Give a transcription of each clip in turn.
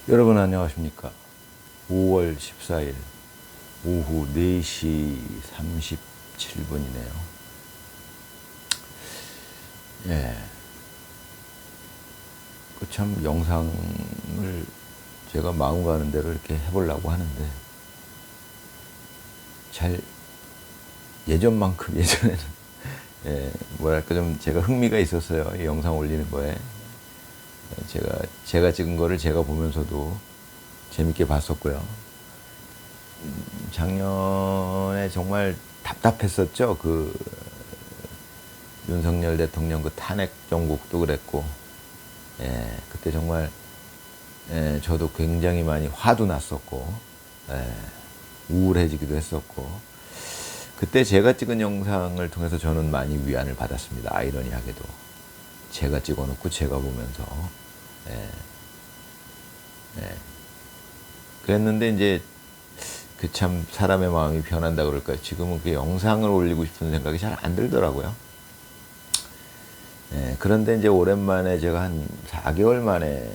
여러분 안녕하십니까. 5월 14일 오후 4시 37분이네요. 예. 그 참 영상을 제가 마음 가는 대로 이렇게 해보려고 하는데 잘 예전만큼 예전에는 뭐랄까 좀 제가 흥미가 있었어요. 이 영상 올리는 거에. 제가 찍은 거를 제가 보면서도 재밌게 봤었고요. 작년에 정말 답답했었죠. 그 윤석열 대통령 그 탄핵 정국도 그랬고, 그때 정말 저도 굉장히 많이 화도 났었고, 우울해지기도 했었고, 그때 제가 찍은 영상을 통해서 저는 많이 위안을 받았습니다. 아이러니하게도 제가 찍어놓고 제가 보면서, 그랬는데 이제 그 참 사람의 마음이 변한다 그럴까요? 지금은 그 영상을 올리고 싶은 생각이 잘 안 들더라고요. 그런데 이제 오랜만에 제가 한 4개월 만에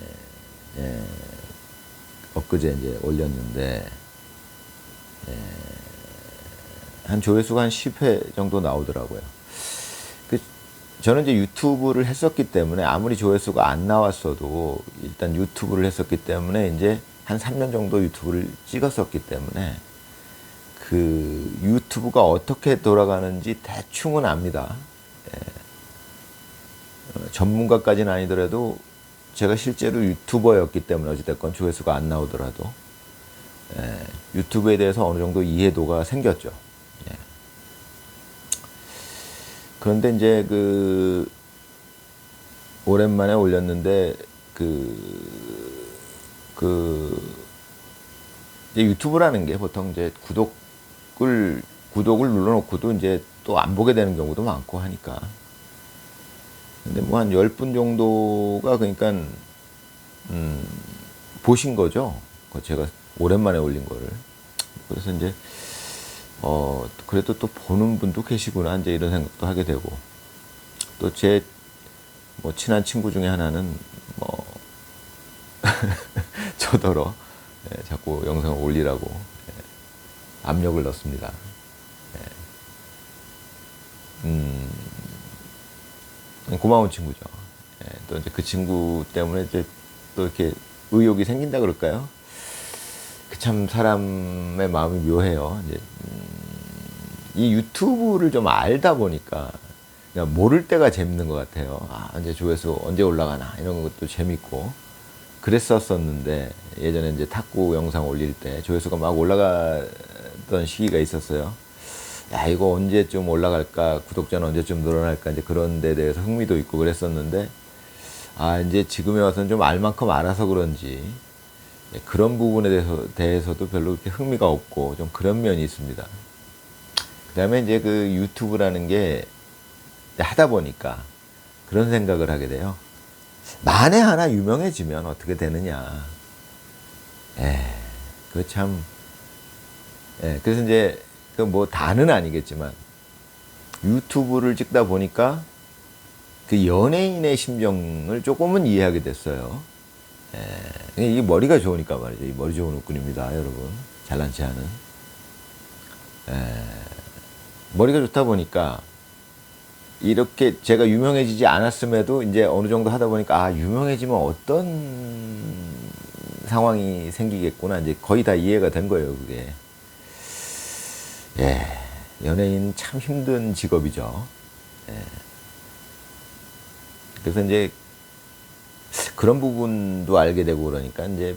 엊그제 이제 올렸는데 한 조회수가 한 10회 정도 나오더라고요. 저는 이제 유튜브를 했었기 때문에 아무리 조회수가 안 나왔어도 일단 유튜브를 했었기 때문에 이제 한 3년 정도 유튜브를 찍었었기 때문에 그 유튜브가 어떻게 돌아가는지 대충은 압니다. 전문가까지는 아니더라도 제가 실제로 유튜버였기 때문에 어찌됐건 조회수가 안 나오더라도 유튜브에 대해서 어느 정도 이해도가 생겼죠. 그런데 이제 그 오랜만에 올렸는데 이제 유튜브라는 게 보통 이제 구독을 눌러놓고도 이제 또 안 보게 되는 경우도 많고 하니까. 근데 뭐 한 10분 정도가 그러니까 보신 거죠. 제가 오랜만에 올린 거를. 그래서 이제 그래도 또 보는 분도 계시구나 이제 이런 생각도 하게 되고, 또 제 뭐 친한 친구 중에 하나는 뭐 저더러 자꾸 영상을 올리라고 압력을 넣습니다. 고마운 친구죠. 또 이제 그 친구 때문에 이제 또 이렇게 의욕이 생긴다 그럴까요? 그 참 사람의 마음이 묘해요. 이제 이 유튜브를 좀 알다 보니까 그냥 모를 때가 재밌는 것 같아요. 이제 조회수 언제 올라가나 이런 것도 재밌고 그랬었었는데, 예전에 이제 탁구 영상 올릴 때 조회수가 막 올라가던 시기가 있었어요. 야, 이거 언제쯤 올라갈까, 구독자는 언제쯤 늘어날까, 이제 그런 데 대해서 흥미도 있고 그랬었는데, 이제 지금에 와서는 좀 알 만큼 알아서 그런지 그런 부분에 대해서도 별로 그렇게 흥미가 없고 좀 그런 면이 있습니다. 그 다음에 이제 그 유튜브라는 게 하다 보니까 그런 생각을 하게 돼요. 만에 하나 유명해지면 어떻게 되느냐. 그 참, 그래서 이제 그 뭐 다는 아니겠지만 유튜브를 찍다 보니까 그 연예인의 심정을 조금은 이해하게 됐어요. 이게 머리가 좋으니까 말이죠. 이 머리 좋은 웃군입니다, 여러분. 잘난 체 하는. 머리가 좋다 보니까 이렇게 제가 유명해지지 않았음에도 이제 어느 정도 하다 보니까 유명해지면 어떤 상황이 생기겠구나. 이제 거의 다 이해가 된 거예요, 그게. 연예인 참 힘든 직업이죠. 그래서 이제 그런 부분도 알게 되고 그러니까 이제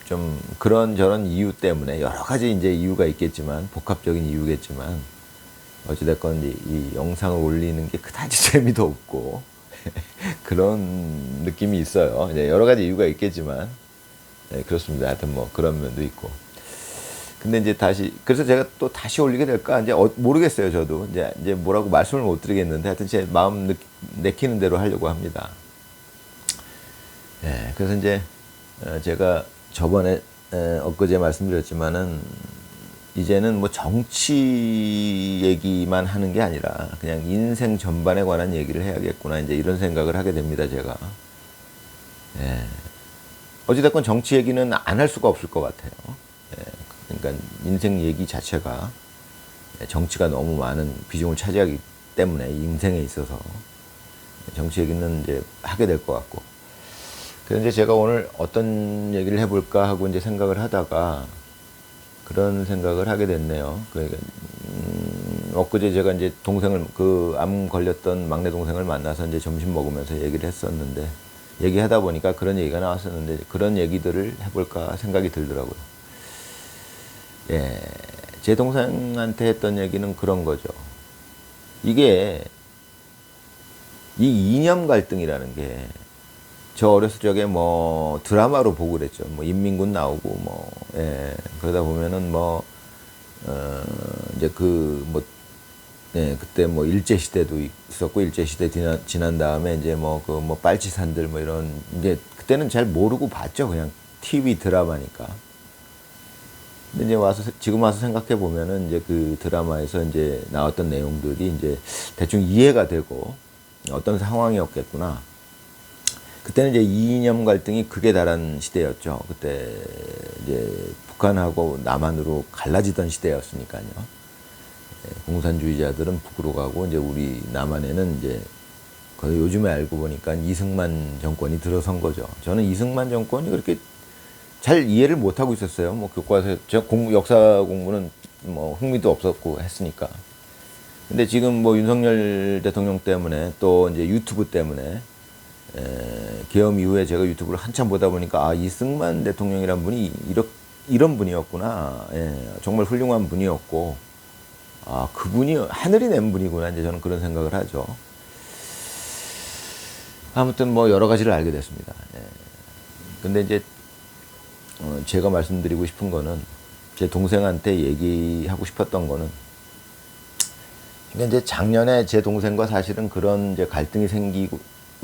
좀 그런저런 이유 때문에 여러 가지 이제 이유가 있겠지만, 복합적인 이유겠지만, 어찌됐건 이 영상을 올리는 게 그다지 재미도 없고 그런 느낌이 있어요. 이제 여러 가지 이유가 있겠지만, 그렇습니다. 하여튼 뭐 그런 면도 있고. 근데 이제 그래서 제가 또 다시 올리게 될까 이제 모르겠어요. 저도 이제 뭐라고 말씀을 못 드리겠는데, 하여튼 제 마음 내키는 대로 하려고 합니다. 그래서 이제 제가 저번에 엊그제 말씀드렸지만은, 이제는 뭐 정치 얘기만 하는 게 아니라 그냥 인생 전반에 관한 얘기를 해야겠구나, 이제 이런 생각을 하게 됩니다, 제가. 어찌됐건 정치 얘기는 안 할 수가 없을 것 같아요. 예, 그러니까 인생 얘기 자체가 정치가 너무 많은 비중을 차지하기 때문에 인생에 있어서 정치 얘기는 이제 하게 될 것 같고. 그래서 이제 제가 오늘 어떤 얘기를 해볼까 하고 이제 생각을 하다가 그런 생각을 하게 됐네요. 그러니까 엊그제 제가 이제 동생을 그 암 걸렸던 막내 동생을 만나서 이제 점심 먹으면서 얘기를 했었는데 얘기하다 보니까 그런 얘기가 나왔었는데 그런 얘기들을 해볼까 생각이 들더라고요. 예, 제 동생한테 했던 얘기는 그런 거죠. 이게 이 이념 갈등이라는 게 저 어렸을 적에 뭐 드라마로 보고 그랬죠. 뭐 인민군 나오고 뭐 예, 그러다 보면은 뭐 이제 그 뭐 예, 그때 뭐 일제 시대도 있었고 일제 시대 지난 다음에 이제 뭐 그 뭐 빨치산들 뭐 이런 이제 그때는 잘 모르고 봤죠. 그냥 TV 드라마니까. 근데 이제 지금 와서 생각해 보면은 이제 그 드라마에서 이제 나왔던 내용들이 이제 대충 이해가 되고 어떤 상황이었겠구나. 그때는 이제 이념 갈등이 극에 달한 시대였죠. 그때 이제 북한하고 남한으로 갈라지던 시대였으니까요. 공산주의자들은 북으로 가고 이제 우리 남한에는 이제 거의 요즘에 알고 보니까 이승만 정권이 들어선 거죠. 저는 이승만 정권이 그렇게 잘 이해를 못 하고 있었어요. 뭐 교과서 역사 공부는 뭐 흥미도 없었고 했으니까. 근데 지금 뭐 윤석열 대통령 때문에 또 이제 유튜브 때문에 계엄 이후에 제가 유튜브를 한참 보다 보니까 아 이승만 대통령이란 분이 이런 분이었구나. 예, 정말 훌륭한 분이었고 아 그분이 하늘이 낸 분이구나. 이제 저는 그런 생각을 하죠. 아무튼 뭐 여러 가지를 알게 됐습니다. 예. 근데 이제 제가 말씀드리고 싶은 거는 제 동생한테 얘기하고 싶었던 거는 이제 작년에 제 동생과 사실은 그런 이제 갈등이 생기고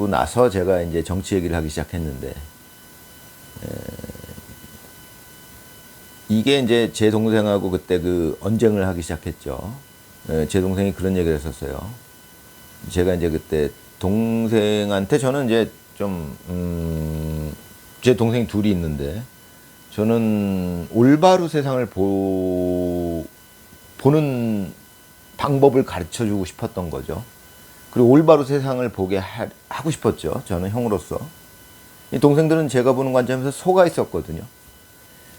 나서 제가 이제 정치 얘기를 하기 시작했는데 이게 이제 제 동생하고 그때 그 언쟁을 하기 시작했죠. 제 동생이 그런 얘기를 했었어요. 제가 이제 그때 동생한테 저는 이제 좀 제 동생이 둘이 있는데 저는 올바로 세상을 보는 방법을 가르쳐 주고 싶었던 거죠. 그리고 올바로 세상을 보게 하고 싶었죠. 저는 형으로서. 이 동생들은 제가 보는 관점에서 속아 있었거든요.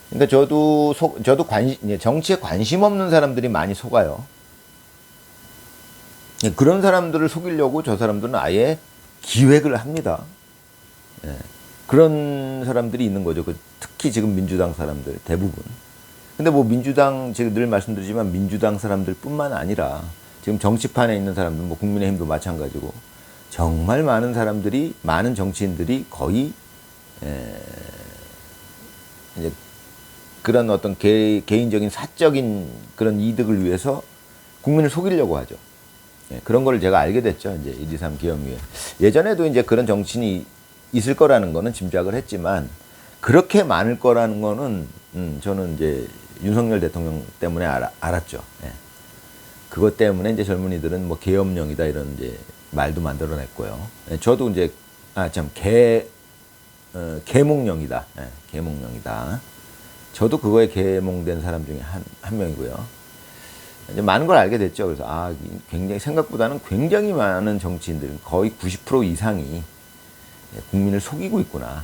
그러니까 저도 정치에 관심 없는 사람들이 많이 속아요. 그런 사람들을 속이려고 저 사람들은 아예 기획을 합니다. 예. 그런 사람들이 있는 거죠. 특히 지금 민주당 사람들 대부분. 근데 뭐 민주당 제가 늘 말씀드리지만 민주당 사람들뿐만 아니라 지금 정치판에 있는 사람들, 뭐 국민의힘도 마찬가지고 정말 많은 사람들이 많은 정치인들이 거의 이제 그런 어떤 개인적인 사적인 그런 이득을 위해서 국민을 속이려고 하죠. 예, 그런 걸 제가 알게 됐죠. 이제 1.23 기업 이후에. 예전에도 이제 그런 정치인이 있을 거라는 거는 짐작을 했지만 그렇게 많을 거라는 거는 저는 이제 윤석열 대통령 때문에 알았죠. 예. 그것 때문에 이제 젊은이들은 뭐 계엄령이다 이런 이제 말도 만들어냈고요. 예, 저도 이제 계몽령이다. 예, 계몽령이다. 저도 그거에 계몽된 사람 중에 한 명이고요. 이제 많은 걸 알게 됐죠. 그래서 굉장히 생각보다는 굉장히 많은 정치인들 거의 90% 이상이 국민을 속이고 있구나.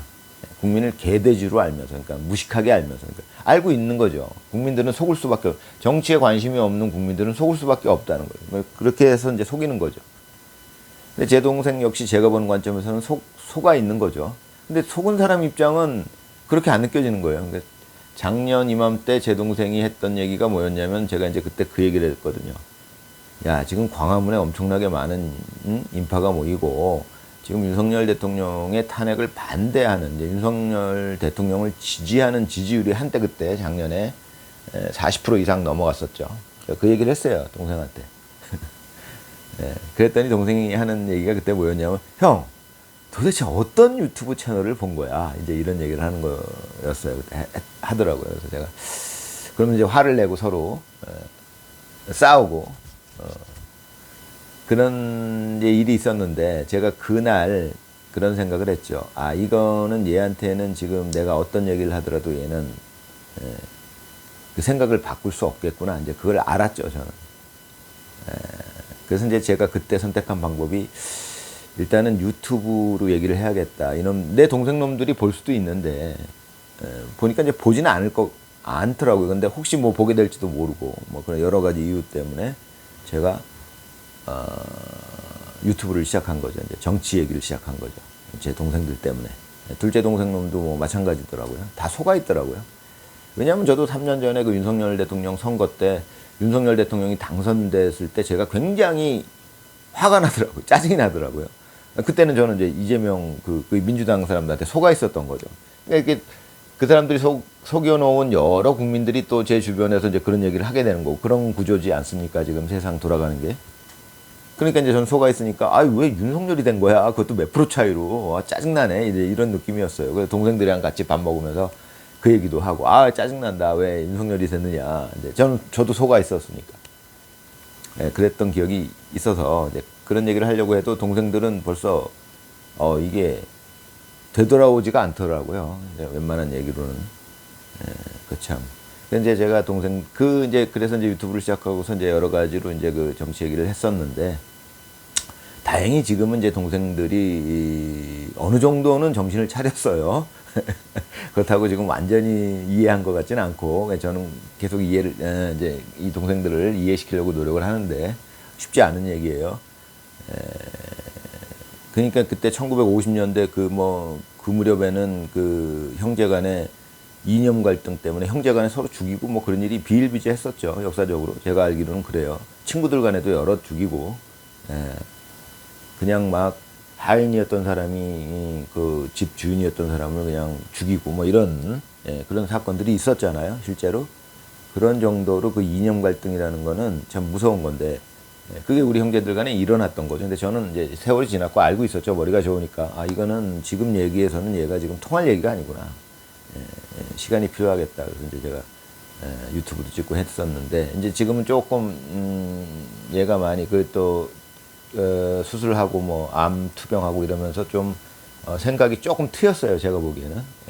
국민을 개돼지로 알면서, 그러니까 무식하게 알면서, 그러니까 알고 있는 거죠. 국민들은 속을 수밖에 정치에 관심이 없는 국민들은 속을 수밖에 없다는 거죠. 뭐 그렇게 해서 이제 속이는 거죠. 근데 제 동생 역시 제가 보는 관점에서는 속아 있는 거죠. 근데 속은 사람 입장은 그렇게 안 느껴지는 거예요. 그러니까 작년 이맘때 제 동생이 했던 얘기가 뭐였냐면 제가 이제 그때 그 얘기를 했거든요. 야, 지금 광화문에 엄청나게 많은 인파가 모이고 지금 윤석열 대통령의 탄핵을 반대하는 이제 윤석열 대통령을 지지하는 지지율이 한때 그때 작년에 40% 이상 넘어갔었죠. 그 얘기를 했어요, 동생한테. 네, 그랬더니 동생이 하는 얘기가 그때 뭐였냐면 형, 도대체 어떤 유튜브 채널을 본 거야? 이제 이런 얘기를 하는 거였어요. 그때 하더라고요. 그래서 제가 그러면 이제 화를 내고 서로 싸우고 그런 이제 일이 있었는데 제가 그날 그런 생각을 했죠. 아, 이거는 얘한테는 지금 내가 어떤 얘기를 하더라도 얘는 그 생각을 바꿀 수 없겠구나. 이제 그걸 알았죠, 저는. 그래서 이제 제가 그때 선택한 방법이 일단은 유튜브로 얘기를 해야겠다. 이놈, 내 동생 놈들이 볼 수도 있는데, 보니까 이제 보지는 않더라고요. 근데 혹시 뭐 보게 될지도 모르고, 뭐 그런 여러 가지 이유 때문에 제가, 유튜브를 시작한 거죠. 이제 정치 얘기를 시작한 거죠. 제 동생들 때문에. 둘째 동생 놈도 뭐 마찬가지더라고요. 다 속아 있더라고요. 왜냐하면 저도 3년 전에 그 윤석열 대통령 선거 때 윤석열 대통령이 당선됐을 때 제가 굉장히 화가 나더라고요. 짜증이 나더라고요. 그때는 저는 이제 이재명 그 민주당 사람들한테 속아 있었던 거죠. 그러니까 이렇게 그 사람들이 속여놓은 여러 국민들이 또 제 주변에서 이제 그런 얘기를 하게 되는 거고 그런 구조지 않습니까? 지금 세상 돌아가는 게. 그러니까 이제 저는 속아 있으니까 아, 왜 윤석열이 된 거야? 그것도 몇 프로 차이로. 아, 짜증나네. 이제 이런 느낌이었어요. 그래서 동생들이랑 같이 밥 먹으면서 그 얘기도 하고 아, 짜증난다. 왜 윤석열이 됐느냐. 이제 저도 속아 있었으니까. 네, 그랬던 기억이 있어서 이제 그런 얘기를 하려고 해도 동생들은 벌써 이게 되돌아오지가 않더라고요. 웬만한 얘기로는. 그 참. 이제 제가 동생 그래서 이제 유튜브를 시작하고서 이제 여러 가지로 이제 그 정치 얘기를 했었는데 다행히 지금은 이제 동생들이 어느 정도는 정신을 차렸어요. 그렇다고 지금 완전히 이해한 것 같지는 않고 저는 계속 이제 이 동생들을 이해시키려고 노력을 하는데 쉽지 않은 얘기예요. 그러니까 그때 1950년대 그 무렵에는 그 형제간의 이념 갈등 때문에 형제간에 서로 죽이고 뭐 그런 일이 비일비재했었죠. 역사적으로 제가 알기로는 그래요. 친구들 간에도 여러 죽이고 그냥 막 하인이었던 사람이 그 집 주인이었던 사람을 그냥 죽이고 뭐 이런 그런 사건들이 있었잖아요. 실제로 그런 정도로 그 이념 갈등이라는 거는 참 무서운 건데 그게 우리 형제들 간에 일어났던 거죠. 근데 저는 이제 세월이 지났고 알고 있었죠. 머리가 좋으니까 아, 이거는 지금 얘기에서는 얘가 지금 통할 얘기가 아니구나. 시간이 필요하겠다. 그래서 이제 제가 유튜브도 찍고 했었는데 이제 지금은 조금 얘가 많이 그또 수술하고 뭐 암 투병하고 이러면서 좀 생각이 조금 트였어요. 제가 보기에는.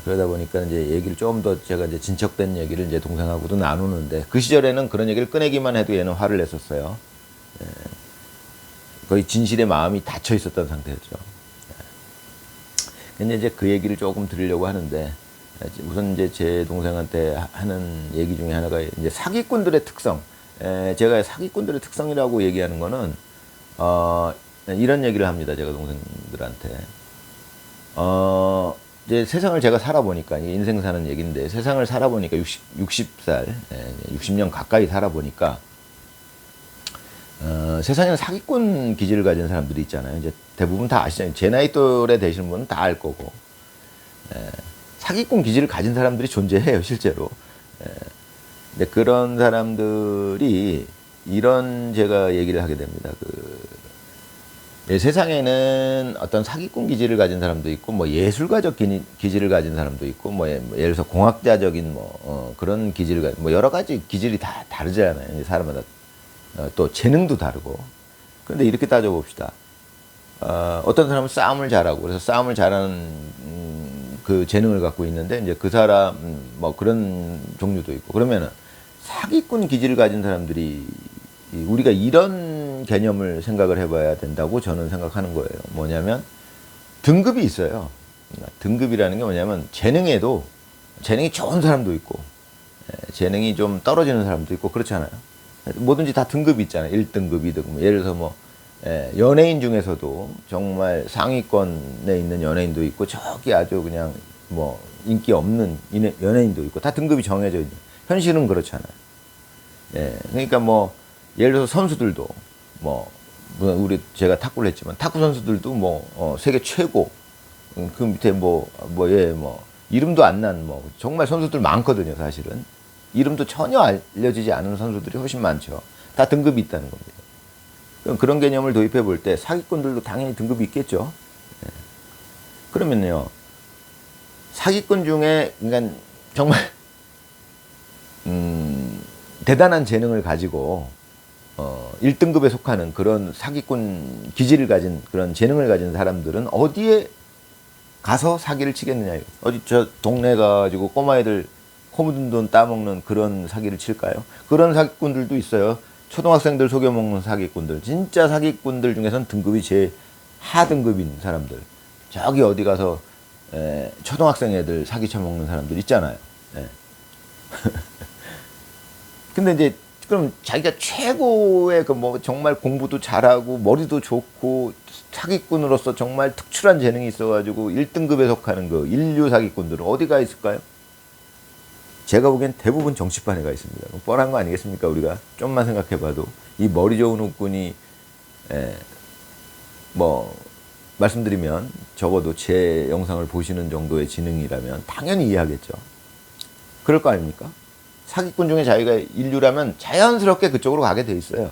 그러다 보니까 이제 얘기를 좀 더 제가 이제 진척된 얘기를 이제 동생하고도 나누는데 그 시절에는 그런 얘기를 꺼내기만 해도 얘는 화를 냈었어요. 거의 진실의 마음이 닫혀 있었던 상태였죠. 근데 이제 그 얘기를 조금 드리려고 하는데 우선 이제 제 동생한테 하는 얘기 중에 하나가 이제 사기꾼들의 특성. 제가 사기꾼들의 특성이라고 얘기하는 거는 이런 얘기를 합니다. 제가 동생들한테. 이제 세상을 제가 살아보니까, 이게 인생 사는 얘기인데, 세상을 살아보니까 60살, 60년 가까이 살아보니까, 세상에는 사기꾼 기질을 가진 사람들이 있잖아요. 이제 대부분 다 아시잖아요. 제 나이 또래 되시는 분은 다 알 거고. 사기꾼 기질을 가진 사람들이 존재해요, 실제로. 근데 그런 사람들이 이런 제가 얘기를 하게 됩니다. 세상에는 어떤 사기꾼 기질을 가진 사람도 있고, 뭐 예술가적 기질을 가진 사람도 있고, 뭐 예를 들어서 공학자적인 그런 기질을 가진, 뭐 여러 가지 기질이 다 다르잖아요. 사람마다. 또 재능도 다르고. 그런데 이렇게 따져봅시다. 어떤 사람은 싸움을 잘하고, 그래서 싸움을 잘하는 그 재능을 갖고 있는데, 이제 그 사람, 뭐 그런 종류도 있고. 그러면은 사기꾼 기질을 가진 사람들이 우리가 이런 개념을 생각을 해봐야 된다고 저는 생각하는 거예요. 뭐냐면 등급이 있어요. 등급이라는 게 뭐냐면 재능이 좋은 사람도 있고 재능이 좀 떨어지는 사람도 있고 그렇잖아요. 뭐든지 다 등급이 있잖아요. 1등급, 2등급. 예를 들어서 뭐 연예인 중에서도 정말 상위권에 있는 연예인도 있고 저기 아주 그냥 뭐 인기 없는 연예인도 있고 다 등급이 정해져 있는. 현실은 그렇잖아요. 그러니까 뭐 예를 들어서 선수들도 제가 탁구를 했지만 탁구 선수들도 세계 최고 그 밑에 이름도 안 난 정말 선수들 많거든요. 사실은 이름도 전혀 알려지지 않은 선수들이 훨씬 많죠. 다 등급이 있다는 겁니다. 그럼 그런 개념을 도입해 볼 때 사기꾼들도 당연히 등급이 있겠죠. 그러면요 사기꾼 중에 그러니까 정말 대단한 재능을 가지고 1등급에 속하는 그런 사기꾼 기질을 가진 그런 재능을 가진 사람들은 어디에 가서 사기를 치겠느냐. 어디 저 동네 가지고 꼬마애들 코 묻은 돈 따먹는 그런 사기를 칠까요? 그런 사기꾼들도 있어요. 초등학생들 속여먹는 사기꾼들. 진짜 사기꾼들 중에서는 등급이 제일 하등급인 사람들. 저기 어디 가서 초등학생 애들 사기 쳐먹는 사람들 있잖아요. 예. 근데 이제 그럼 자기가 최고의 그 뭐 정말 공부도 잘하고 머리도 좋고 사기꾼으로서 정말 특출한 재능이 있어가지고 1등급에 속하는 그 인류 사기꾼들은 어디가 있을까요? 제가 보기엔 대부분 정치판에 가 있습니다. 뻔한 거 아니겠습니까? 우리가 좀만 생각해봐도 이 머리 좋은 웃군이 뭐 말씀드리면 적어도 제 영상을 보시는 정도의 지능이라면 당연히 이해하겠죠. 그럴 거 아닙니까? 사기꾼 중에 자기가 인류라면 자연스럽게 그쪽으로 가게 돼 있어요.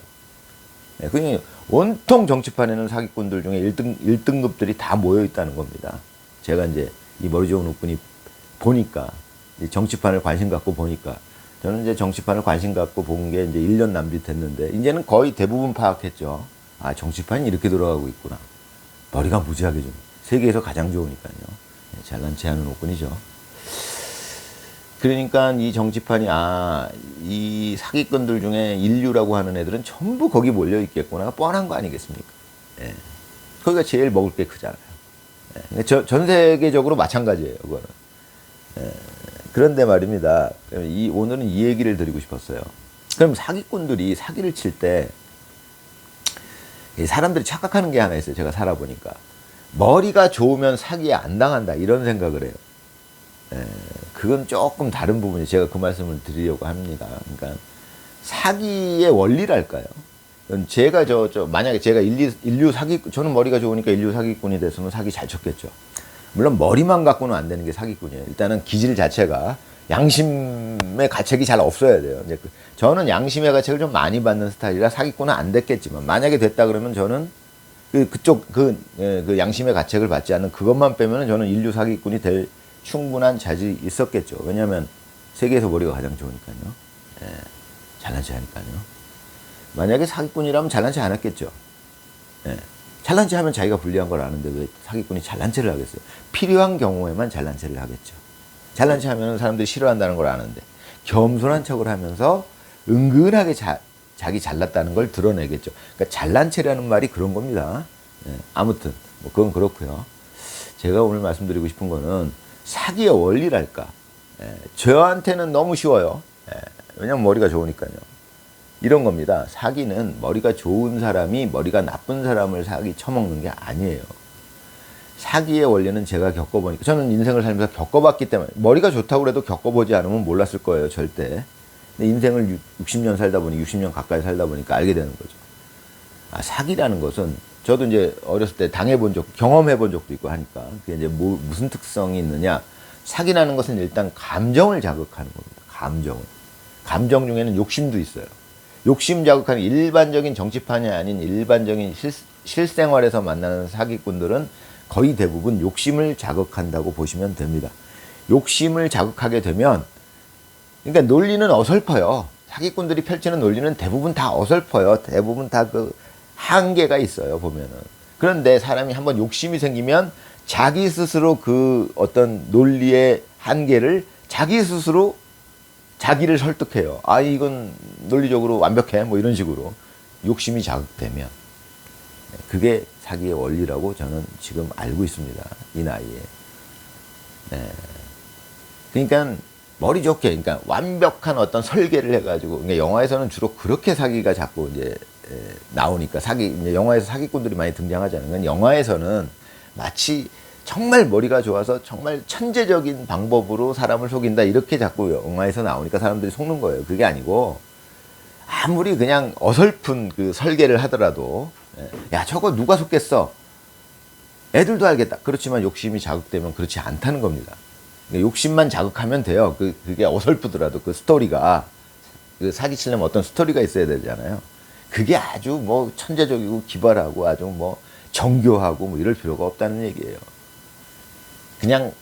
그냥 온통 정치판에는 사기꾼들 중에 1등급들이 다 모여 있다는 겁니다. 제가 이제 이 머리 좋은 웃군이 보니까, 정치판을 관심 갖고 보니까, 저는 이제 정치판을 관심 갖고 본 게 이제 1년 남짓했는데, 이제는 거의 대부분 파악했죠. 아, 정치판이 이렇게 돌아가고 있구나. 머리가 무지하게 좀, 세계에서 가장 좋으니까요. 잘난 체 하는 웃군이죠. 그러니까 이 정치판이 이 사기꾼들 중에 인류라고 하는 애들은 전부 거기 몰려 있겠구나. 뻔한 거 아니겠습니까? 예. 거기가 제일 먹을 게 크잖아요. 예. 전 세계적으로 마찬가지예요. 그거는. 예. 그런데 말입니다. 오늘은 이 얘기를 드리고 싶었어요. 그럼 사기꾼들이 사기를 칠 때 사람들이 착각하는 게 하나 있어요. 제가 살아보니까 머리가 좋으면 사기에 안 당한다 이런 생각을 해요. 그건 조금 다른 부분이 제가 그 말씀을 드리려고 합니다. 그러니까 사기의 원리랄까요? 제가 만약에 제가 저는 머리가 좋으니까 인류 사기꾼이 됐으면 사기 잘 쳤겠죠. 물론 머리만 갖고는 안 되는 게 사기꾼이에요. 일단은 기질 자체가 양심의 가책이 잘 없어야 돼요. 이제 저는 양심의 가책을 좀 많이 받는 스타일이라 사기꾼은 안 됐겠지만 만약에 됐다 그러면 저는 그 양심의 가책을 받지 않는 그것만 빼면은 저는 인류 사기꾼이 될 충분한 자질이 있었겠죠. 왜냐하면 세계에서 머리가 가장 좋으니까요. 잘난 체 하니까요. 만약에 사기꾼이라면 잘난 체 안 했겠죠. 잘난 체 하면 자기가 불리한 걸 아는데 왜 사기꾼이 잘난 체를 하겠어요? 필요한 경우에만 잘난 체를 하겠죠. 잘난 체 하면 사람들이 싫어한다는 걸 아는데 겸손한 척을 하면서 은근하게 자기 잘났다는 걸 드러내겠죠. 그러니까 잘난 체라는 말이 그런 겁니다. 아무튼 뭐 그건 그렇고요. 제가 오늘 말씀드리고 싶은 거는 사기의 원리랄까. 저한테는 너무 쉬워요. 왜냐면 머리가 좋으니까요. 이런 겁니다. 사기는 머리가 좋은 사람이 머리가 나쁜 사람을 사기 쳐먹는 게 아니에요. 사기의 원리는 제가 겪어보니까, 저는 인생을 살면서 겪어봤기 때문에, 머리가 좋다고 해도 겪어보지 않으면 몰랐을 거예요, 절대. 근데 인생을 60년 살다 보니, 60년 가까이 살다 보니까 알게 되는 거죠. 사기라는 것은, 저도 이제 어렸을 때 경험해본 적도 있고 하니까, 그게 이제 무슨 특성이 있느냐. 사기라는 것은 일단 감정을 자극하는 겁니다. 감정 중에는 욕심도 있어요. 욕심 자극하는 일반적인 정치판이 아닌 일반적인 실생활에서 만나는 사기꾼들은 거의 대부분 욕심을 자극한다고 보시면 됩니다. 욕심을 자극하게 되면, 그러니까 논리는 어설퍼요. 사기꾼들이 펼치는 논리는 대부분 다 어설퍼요. 대부분 다 그 한계가 있어요, 보면은. 그런데 사람이 한번 욕심이 생기면 자기 스스로 그 어떤 논리의 한계를 자기 스스로 자기를 설득해요. 이건 논리적으로 완벽해. 뭐 이런 식으로. 욕심이 자극되면. 그게 사기의 원리라고 저는 지금 알고 있습니다. 이 나이에. 그러니까 머리 좋게, 그러니까 완벽한 어떤 설계를 해가지고, 그러니까 영화에서는 주로 그렇게 사기가 자꾸 이제 나오니까 이제 영화에서 사기꾼들이 많이 등장하잖아요. 그러니까 영화에서는 마치 정말 머리가 좋아서 정말 천재적인 방법으로 사람을 속인다 이렇게 자꾸 영화에서 나오니까 사람들이 속는 거예요. 그게 아니고 아무리 그냥 어설픈 그 설계를 하더라도 야 저거 누가 속겠어? 애들도 알겠다. 그렇지만 욕심이 자극되면 그렇지 않다는 겁니다. 그러니까 욕심만 자극하면 돼요. 그게 어설프더라도 그 스토리가 그 사기치려면 어떤 스토리가 있어야 되잖아요. 그게 아주 뭐 천재적이고 기발하고 아주 뭐 정교하고 뭐 이럴 필요가 없다는 얘기예요. 그냥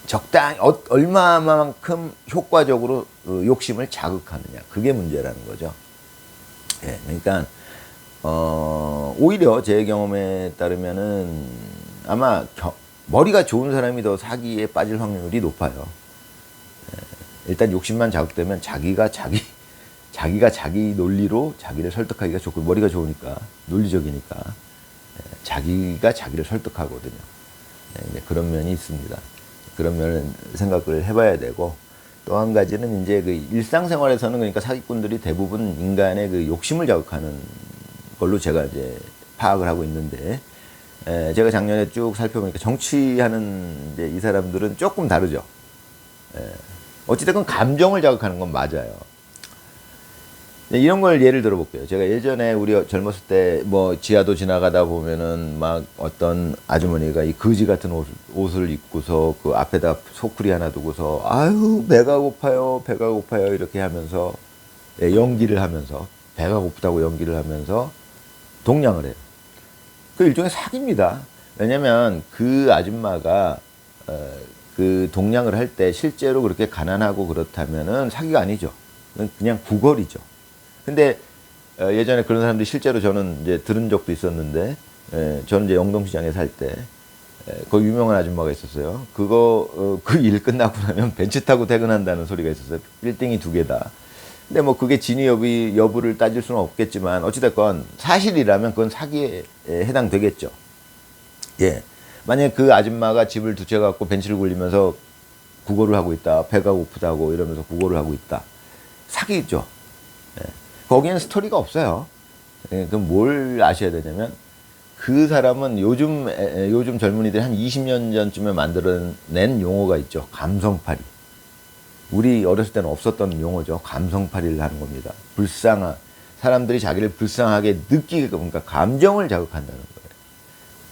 적당히 얼마만큼 효과적으로 욕심을 자극하느냐 그게 문제라는 거죠. 예, 그러니까 오히려 제 경험에 따르면은 아마 머리가 좋은 사람이 더 사기에 빠질 확률이 높아요. 일단 욕심만 자극되면 자기가 자기 논리로 자기를 설득하기가 좋고, 머리가 좋으니까, 논리적이니까 자기가 자기를 설득하거든요. 그런 면이 있습니다. 그런 면을 생각을 해봐야 되고, 또 한 가지는 이제 그 일상생활에서는, 그러니까 사기꾼들이 대부분 인간의 그 욕심을 자극하는 걸로 제가 이제 파악을 하고 있는데, 제가 작년에 쭉 살펴보니까 정치하는 이제 이 사람들은 조금 다르죠. 어찌됐건 감정을 자극하는 건 맞아요. 이런 걸 예를 들어볼게요. 제가 예전에 우리 젊었을 때 뭐 지하도 지나가다 보면은 막 어떤 아주머니가 이 거지 같은 옷을 입고서 그 앞에다 소쿠리 하나 두고서 아유 배가 고파요 배가 고파요 이렇게 하면서 연기를 하면서 배가 고프다고 연기를 하면서 동냥을 해요. 그 일종의 사기입니다. 왜냐면 그 아줌마가 그 동냥을 할 때 실제로 그렇게 가난하고 그렇다면은 사기가 아니죠. 그냥 구걸이죠. 근데 예전에 그런 사람들이 실제로 저는 이제 들은 적도 있었는데, 저는 이제 영동시장에 살 때 그 유명한 아줌마가 있었어요. 그거 그 일 끝나고 나면 벤츠 타고 퇴근한다는 소리가 있었어요. 빌딩이 2개다. 근데 뭐 그게 진위 여부를 따질 수는 없겠지만 어찌됐건 사실이라면 그건 사기에 해당되겠죠. 예. 만약에 그 아줌마가 집을 2채 갖고 벤츠를 굴리면서 구걸을 하고 있다. 배가 고프다고 이러면서 구걸을 하고 있다. 사기죠. 예. 거기엔 스토리가 없어요. 예. 그럼 뭘 아셔야 되냐면 그 사람은 요즘 젊은이들이 한 20년 전쯤에 만들어낸 용어가 있죠. 감성팔이. 우리 어렸을 때는 없었던 용어죠. 감성팔이를 하는 겁니다. 사람들이 자기를 불쌍하게 느끼게, 그러니까 감정을 자극한다는 거예요.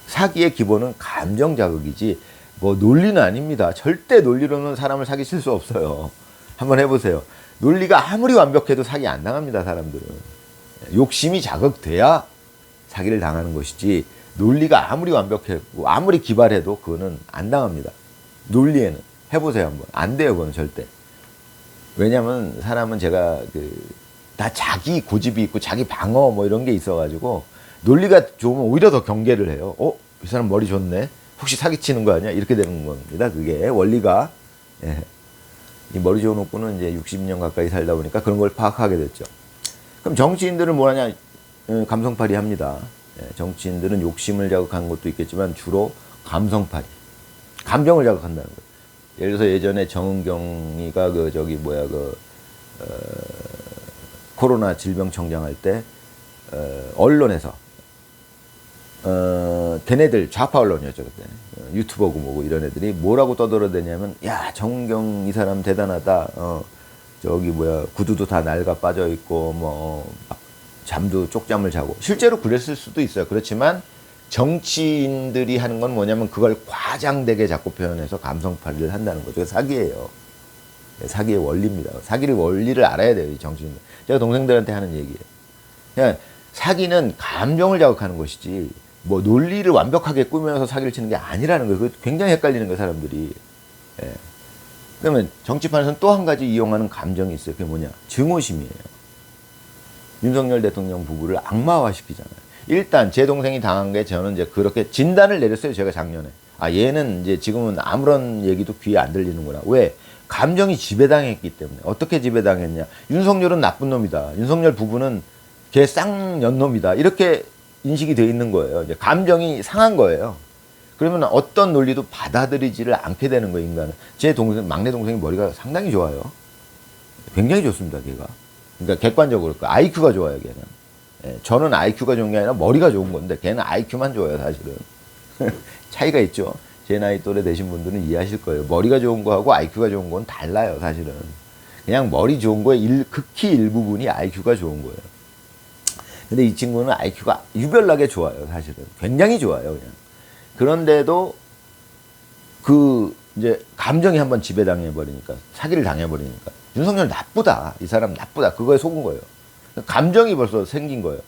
사기의 기본은 감정 자극이지 뭐 논리는 아닙니다. 절대 논리로는 사람을 사기칠 수 없어요. 한번 해보세요. 논리가 아무리 완벽해도 사기 안 당합니다. 사람들은. 욕심이 자극돼야 사기를 당하는 것이지, 논리가 아무리 완벽하고 아무리 기발해도 그거는 안 당합니다. 논리에는. 해보세요 한번. 안 돼요 그건 절대. 왜냐면 사람은 제가 다 자기 고집이 있고 자기 방어 뭐 이런 게 있어가지고 논리가 좋으면 오히려 더 경계를 해요. 이 사람 머리 좋네. 혹시 사기치는 거 아니야? 이렇게 되는 겁니다. 그게 원리가. 예. 이 머리 좋은 옥구는 이제 60년 가까이 살다 보니까 그런 걸 파악하게 됐죠. 그럼 정치인들은 뭐하냐? 감성팔이 합니다. 예. 정치인들은 욕심을 자극하는 것도 있겠지만 주로 감성팔이. 감정을 자극한다는 거예요. 예를 들어서 예전에 정은경이가 코로나 질병청장 할 때, 언론에서, 걔네들 좌파 언론이었죠, 그때. 유튜버고 뭐고 이런 애들이 뭐라고 떠들어대냐면, 야, 정은경 이 사람 대단하다. 구두도 다 낡아 빠져 있고, 잠도 쪽잠을 자고. 실제로 그랬을 수도 있어요. 그렇지만, 정치인들이 하는 건 뭐냐면 그걸 과장되게 자꾸 표현해서 감성팔이를 한다는 거죠. 사기예요. 사기의 원리입니다. 사기의 원리를 알아야 돼요, 이 정치인들. 제가 동생들한테 하는 얘기예요. 그냥 사기는 감정을 자극하는 것이지 뭐 논리를 완벽하게 꾸며서 사기를 치는 게 아니라는 거예요. 그거 굉장히 헷갈리는 거예요, 사람들이. 예. 그러면 정치판에서는 또 한 가지 이용하는 감정이 있어요. 그게 뭐냐? 증오심이에요. 윤석열 대통령 부부를 악마화시키잖아요. 일단 제 동생이 당한 게, 저는 이제 그렇게 진단을 내렸어요. 제가 작년에. 얘는 이제 지금은 아무런 얘기도 귀에 안 들리는구나. 왜? 감정이 지배당했기 때문에. 어떻게 지배당했냐? 윤석열은 나쁜 놈이다. 윤석열 부부는 걔 쌍년놈이다. 이렇게 인식이 돼 있는 거예요. 이제 감정이 상한 거예요. 그러면 어떤 논리도 받아들이지를 않게 되는 거예요, 인간은. 제 막내 동생이 머리가 상당히 좋아요. 굉장히 좋습니다, 걔가. 그러니까 객관적으로. IQ가 좋아요, 걔는. 저는 IQ가 좋은 게 아니라 머리가 좋은 건데 걔는 IQ만 좋아요, 사실은. 차이가 있죠. 제 나이 또래 되신 분들은 이해하실 거예요. 머리가 좋은 거하고 IQ가 좋은 건 달라요, 사실은. 그냥 머리 좋은 거에 극히 일부분이 IQ가 좋은 거예요. 근데 이 친구는 IQ가 유별나게 좋아요, 사실은. 굉장히 좋아요, 그냥. 그런데도 이제 감정이 한번 지배당해버리니까, 사기를 당해버리니까. 윤석열 나쁘다. 이 사람 나쁘다. 그거에 속은 거예요. 감정이 벌써 생긴 거예요.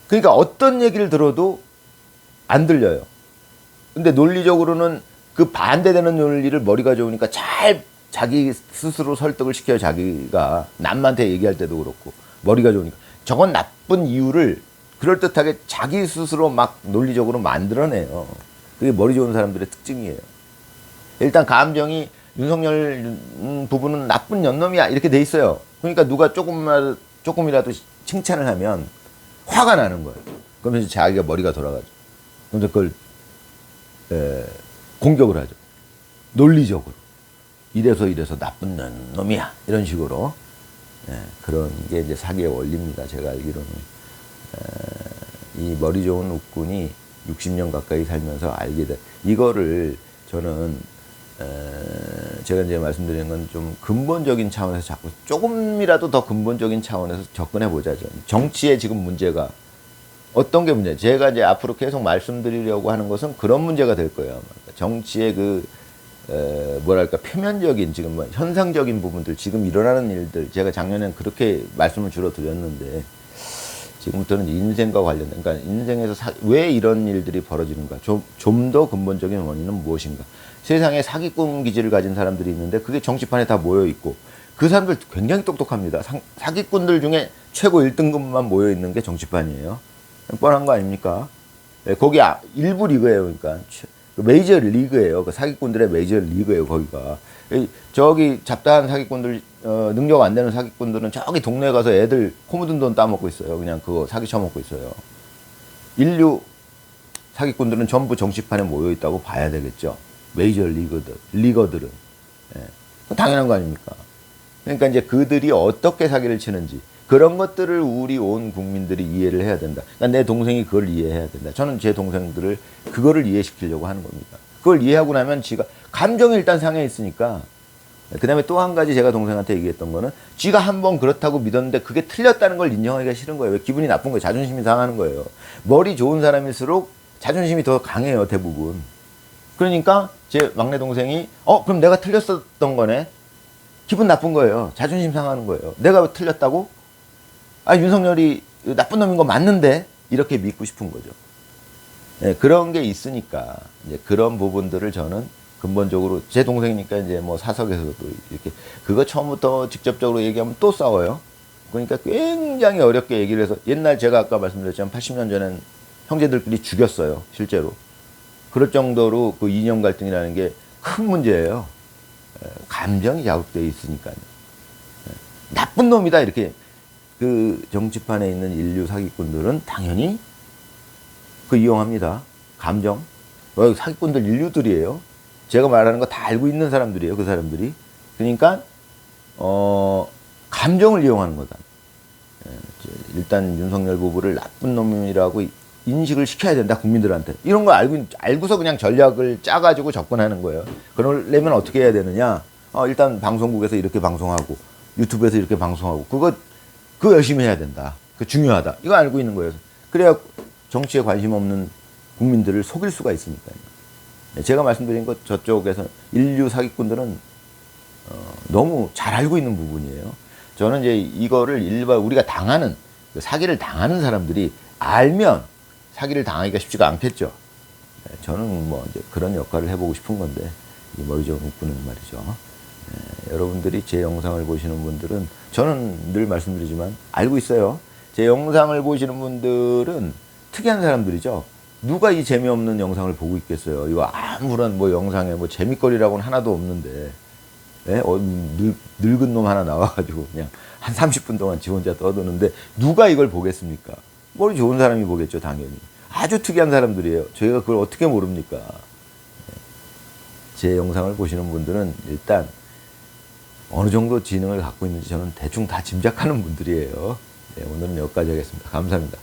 그러니까 어떤 얘기를 들어도 안 들려요. 근데 논리적으로는 그 반대되는 논리를 머리가 좋으니까 잘 자기 스스로 설득을 시켜요. 자기가 남한테 얘기할 때도 그렇고. 머리가 좋으니까. 저건 나쁜 이유를 그럴듯하게 자기 스스로 막 논리적으로 만들어내요. 그게 머리 좋은 사람들의 특징이에요. 일단 감정이 윤석열 부부는 나쁜 년놈이야 이렇게 돼 있어요. 그러니까 누가 조금이라도 칭찬을 하면 화가 나는 거예요. 그러면서 자기가 머리가 돌아가죠. 그래서 그걸 공격을 하죠. 논리적으로. 이래서 나쁜 놈이야 이런 식으로. 그런 게 이제 사기의 원리입니다. 제가 알기로는. 이 머리 좋은 uk군이 60년 가까이 살면서 알게 돼. 이거를 저는 제가 이제 말씀드리는 건 좀 근본적인 차원에서 자꾸 조금이라도 더 근본적인 차원에서 접근해 보자죠. 정치의 지금 문제가 어떤 게 문제예요? 제가 이제 앞으로 계속 말씀드리려고 하는 것은 그런 문제가 될 거예요. 아마. 정치의 뭐랄까 표면적인 지금 뭐 현상적인 부분들, 지금 일어나는 일들, 제가 작년에는 그렇게 말씀을 주로 드렸는데 지금부터는 인생과 관련된, 그러니까 인생에서 왜 이런 일들이 벌어지는가, 좀 더 근본적인 원인은 무엇인가. 세상에 사기꾼 기질을 가진 사람들이 있는데 그게 정치판에 다 모여 있고 그 사람들 굉장히 똑똑합니다. 사기꾼들 중에 최고 1등급만 모여 있는 게 정치판이에요. 뻔한 거 아닙니까? 거기 일부 리그예요. 그러니까 메이저 리그예요. 그 사기꾼들의 메이저 리그예요. 거기가. 저기 잡다한 사기꾼들, 능력 안 되는 사기꾼들은 저기 동네에 가서 애들 코 묻은 돈 따먹고 있어요. 그냥 그거 사기 쳐먹고 있어요. 인류 사기꾼들은 전부 정치판에 모여 있다고 봐야 되겠죠. 메이저 리거들은. 당연한 거 아닙니까? 그러니까 이제 그들이 어떻게 사기를 치는지 그런 것들을 우리 온 국민들이 이해를 해야 된다. 그러니까 내 동생이 그걸 이해해야 된다. 저는 제 동생들을 그거를 이해시키려고 하는 겁니다. 그걸 이해하고 나면 지가 감정이 일단 상해 있으니까. 그 다음에 또 한 가지 제가 동생한테 얘기했던 거는 지가 한번 그렇다고 믿었는데 그게 틀렸다는 걸 인정하기가 싫은 거예요. 왜 기분이 나쁜 거예요. 자존심이 상하는 거예요. 머리 좋은 사람일수록 자존심이 더 강해요. 대부분. 그러니까 제 막내 동생이 그럼 내가 틀렸었던 거네. 기분 나쁜 거예요. 자존심 상하는 거예요. 내가 틀렸다고? 윤석열이 나쁜 놈인 거 맞는데? 이렇게 믿고 싶은 거죠. 그런 게 있으니까, 이제 그런 부분들을 저는 근본적으로, 제 동생이니까 이제 뭐 사석에서도 이렇게, 그거 처음부터 직접적으로 얘기하면 또 싸워요. 그러니까 굉장히 어렵게 얘기를 해서, 옛날 제가 아까 말씀드렸지만 80년 전엔 형제들끼리 죽였어요. 실제로. 그럴 정도로 그 이념 갈등이라는 게 큰 문제예요. 감정이 자극되어 있으니까요. 나쁜 놈이다 이렇게 그 정치판에 있는 인류 사기꾼들은 당연히 그 이용합니다. 감정. 사기꾼들 인류들이에요. 제가 말하는 거 다 알고 있는 사람들이에요. 그 사람들이. 그러니까 감정을 이용하는 거다. 일단 윤석열 부부를 나쁜 놈이라고 인식을 시켜야 된다, 국민들한테. 이런 거 알고서 그냥 전략을 짜가지고 접근하는 거예요. 그러려면 어떻게 해야 되느냐? 일단 방송국에서 이렇게 방송하고, 유튜브에서 이렇게 방송하고, 그거 열심히 해야 된다. 그 중요하다. 이거 알고 있는 거예요. 그래야 정치에 관심 없는 국민들을 속일 수가 있으니까요. 제가 말씀드린 것 저쪽에서 인류 사기꾼들은 너무 잘 알고 있는 부분이에요. 저는 이제 이거를 우리가 사기를 당하는 사람들이 알면 사기를 당하기가 쉽지가 않겠죠. 저는 뭐 이제 그런 역할을 해보고 싶은 건데, 이 머리 좋은 웃구는 말이죠. 여러분들이 제 영상을 보시는 분들은, 저는 늘 말씀드리지만 알고 있어요. 제 영상을 보시는 분들은 특이한 사람들이죠. 누가 이 재미없는 영상을 보고 있겠어요. 이거 아무런 뭐 영상에 뭐 재미거리라고는 하나도 없는데, 늙은 놈 하나 나와가지고 그냥 한 30분 동안 지 혼자 떠드는데 누가 이걸 보겠습니까? 머리 좋은 사람이 보겠죠, 당연히. 아주 특이한 사람들이에요. 저희가 그걸 어떻게 모릅니까? 제 영상을 보시는 분들은 일단 어느 정도 지능을 갖고 있는지 저는 대충 다 짐작하는 분들이에요. 오늘은 여기까지 하겠습니다. 감사합니다.